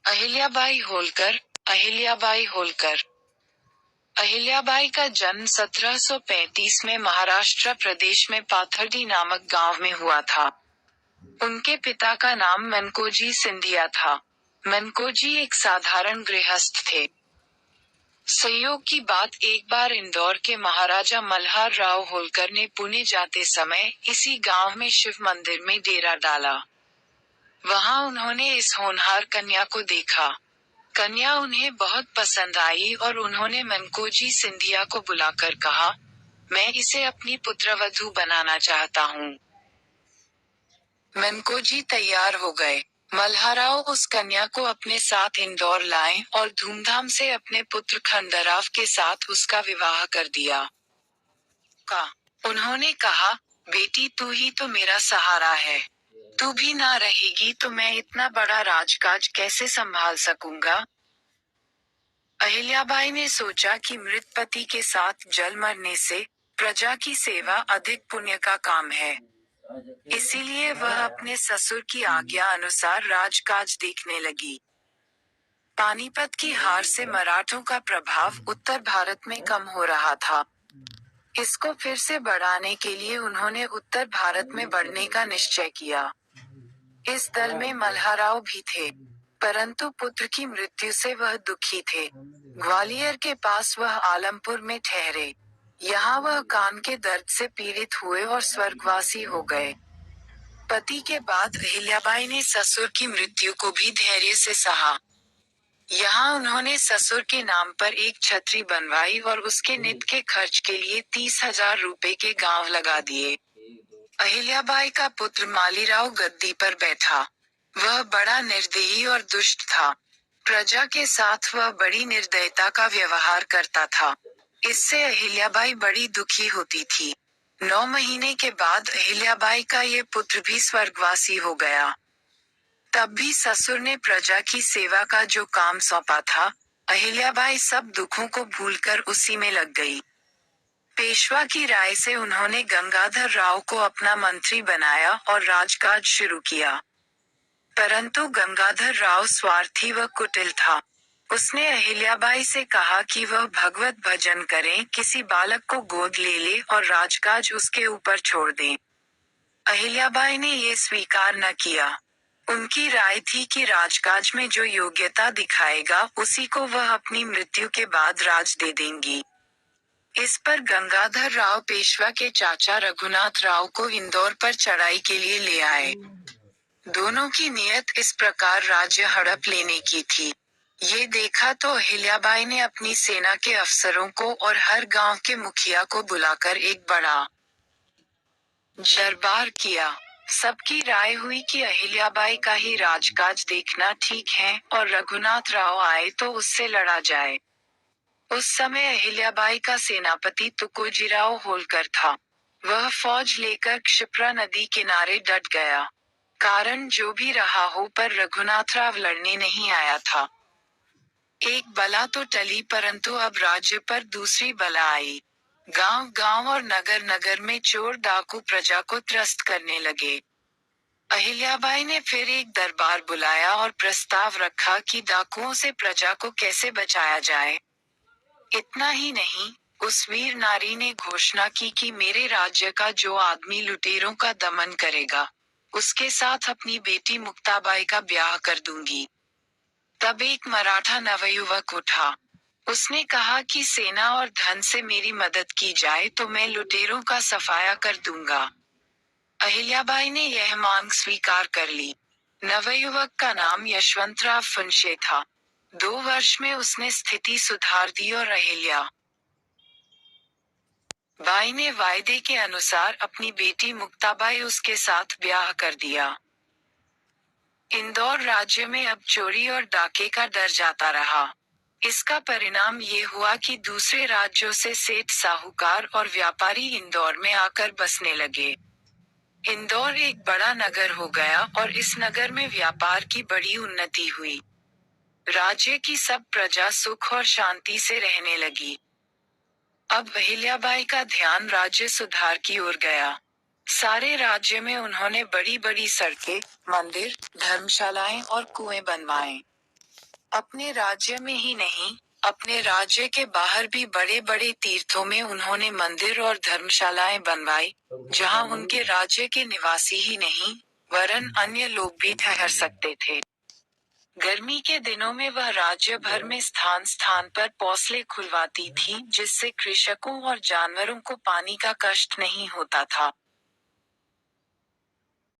अहिल्याबाई होलकर। अहिल्याबाई होलकर। अहिल्याबाई का जन्म 1735 में महाराष्ट्र प्रदेश में पाथर्डी नामक गांव में हुआ था। उनके पिता का नाम मनकोजी सिंधिया था। मनकोजी एक साधारण गृहस्थ थे। संयोग की बात, एक बार इंदौर के महाराजा मल्हार राव होलकर ने पुणे जाते समय इसी गांव में शिव मंदिर में डेरा डाला। वहां उन्होंने इस होनहार कन्या को देखा। कन्या उन्हें बहुत पसंद आई और उन्होंने मनकोजी सिंधिया को बुलाकर कहा, मैं इसे अपनी पुत्रवधू बनाना चाहता हूँ। मनकोजी तैयार हो गए। मल्हाराव उस कन्या को अपने साथ इंदौर लाए और धूमधाम से अपने पुत्र खंडराव के साथ उसका विवाह कर दिया। उन्होंने कहा, बेटी तू ही तो मेरा सहारा है। तू भी ना रहेगी तो मैं इतना बड़ा राजकाज कैसे संभाल सकूंगा। अहिल्याबाई ने सोचा कि मृत पति के साथ जल मरने से प्रजा की सेवा अधिक पुण्य का काम है। इसीलिए वह अपने ससुर की आज्ञा अनुसार राजकाज देखने लगी। पानीपत की हार से मराठों का प्रभाव उत्तर भारत में कम हो रहा था। इसको फिर से बढ़ाने के लिए उन्होंने उत्तर भारत में बढ़ने का निश्चय किया। इस दल में मल्हाराव भी थे, परंतु पुत्र की मृत्यु से वह दुखी थे। ग्वालियर के पास वह आलमपुर में ठहरे। यहाँ वह कान के दर्द से पीड़ित हुए और स्वर्गवासी हो गए। पति के बाद अहिल्याबाई ने ससुर की मृत्यु को भी धैर्य से सहा। यहाँ उन्होंने ससुर के नाम पर एक छतरी बनवाई और उसके नित्य के खर्च के लिए 30,000 रुपए के गांव लगा दिए। अहिल्याबाई का पुत्र मालीराव गद्दी पर बैठा। वह बड़ा निर्दयी और दुष्ट था। प्रजा के साथ वह बड़ी निर्दयता का व्यवहार करता था। इससे अहिल्याबाई बड़ी दुखी होती थी। 9 महीने के बाद अहिल्याबाई का ये पुत्र भी स्वर्गवासी हो गया। तब भी ससुर ने प्रजा की सेवा का जो काम सौंपा था, अहिल्याबाई सब दुखों को भूलकर उसी में लग गई। पेशवा की राय से उन्होंने गंगाधर राव को अपना मंत्री बनाया और राजकाज शुरू किया। परंतु गंगाधर राव स्वार्थी व कुटिल था। उसने अहिल्याबाई से कहा कि वह भगवत भजन करें, किसी बालक को गोद ले ले और राजकाज उसके ऊपर छोड़ दें। अहिल्याबाई ने ये स्वीकार न किया। उनकी राय थी कि राजकाज में जो योग्यता दिखाएगा उसी को वह अपनी मृत्यु के बाद राज दे देंगी। इस पर गंगाधर राव पेशवा के चाचा रघुनाथ राव को इंदौर पर चढ़ाई के लिए ले आए। दोनों की नियत इस प्रकार राज्य हड़प लेने की थी। ये देखा तो अहिल्याबाई ने अपनी सेना के अफसरों को और हर गांव के मुखिया को बुलाकर एक बड़ा दरबार किया। सबकी राय हुई कि अहिल्याबाई का ही राजकाज देखना ठीक है और रघुनाथ राव आए तो उससे लड़ा जाए। उस समय अहिल्याबाई का सेनापति तुकोजीराव होलकर था। वह फौज लेकर क्षिप्रा नदी किनारे डट गया। कारण जो भी रहा हो, पर रघुनाथराव लड़ने नहीं आया था। एक बला तो टली, परंतु अब राज्य पर दूसरी बला आई। गांव गांव और नगर नगर में चोर डाकू प्रजा को त्रस्त करने लगे। अहिल्याबाई ने फिर एक दरबार बुलाया और प्रस्ताव रखा कि डाकुओं से प्रजा को कैसे बचाया जाए। इतना ही नहीं, उस वीर नारी ने घोषणा की कि मेरे राज्य का जो आदमी लुटेरों का दमन करेगा, उसके साथ अपनी बेटी मुक्ताबाई का ब्याह कर दूंगी। तब एक मराठा नवयुवक उठा। उसने कहा कि सेना और धन से मेरी मदद की जाए तो मैं लुटेरों का सफाया कर दूंगा। अहिल्याबाई ने यह मांग स्वीकार कर ली। नवयुवक का नाम यशवंतराव फुनशे था। 2 वर्ष में उसने स्थिति सुधार दी और अहिल्या बाई ने वायदे के अनुसार अपनी बेटी मुक्ताबाई उसके साथ ब्याह कर दिया। इंदौर राज्य में अब चोरी और डाके का डर जाता रहा। इसका परिणाम ये हुआ कि दूसरे राज्यों से सेठ, साहूकार और व्यापारी इंदौर में आकर बसने लगे। इंदौर एक बड़ा नगर हो गया और इस नगर में व्यापार की बड़ी उन्नति हुई। राज्य की सब प्रजा सुख और शांति से रहने लगी। अब अहिल्याबाई का ध्यान राज्य सुधार की ओर गया। सारे राज्य में उन्होंने बड़ी बड़ी सड़कें, मंदिर, धर्मशालाएं और कुएं बनवाए। अपने राज्य में ही नहीं, अपने राज्य के बाहर भी बड़े बड़े तीर्थों में उन्होंने मंदिर और धर्मशालाएं बनवाई, जहां उनके राज्य के निवासी ही नहीं, वरन अन्य लोग भी ठहर सकते थे। गर्मी के दिनों में वह राज्य भर में स्थान स्थान पर पौसले खुलवाती थी, जिससे कृषकों और जानवरों को पानी का कष्ट नहीं होता था।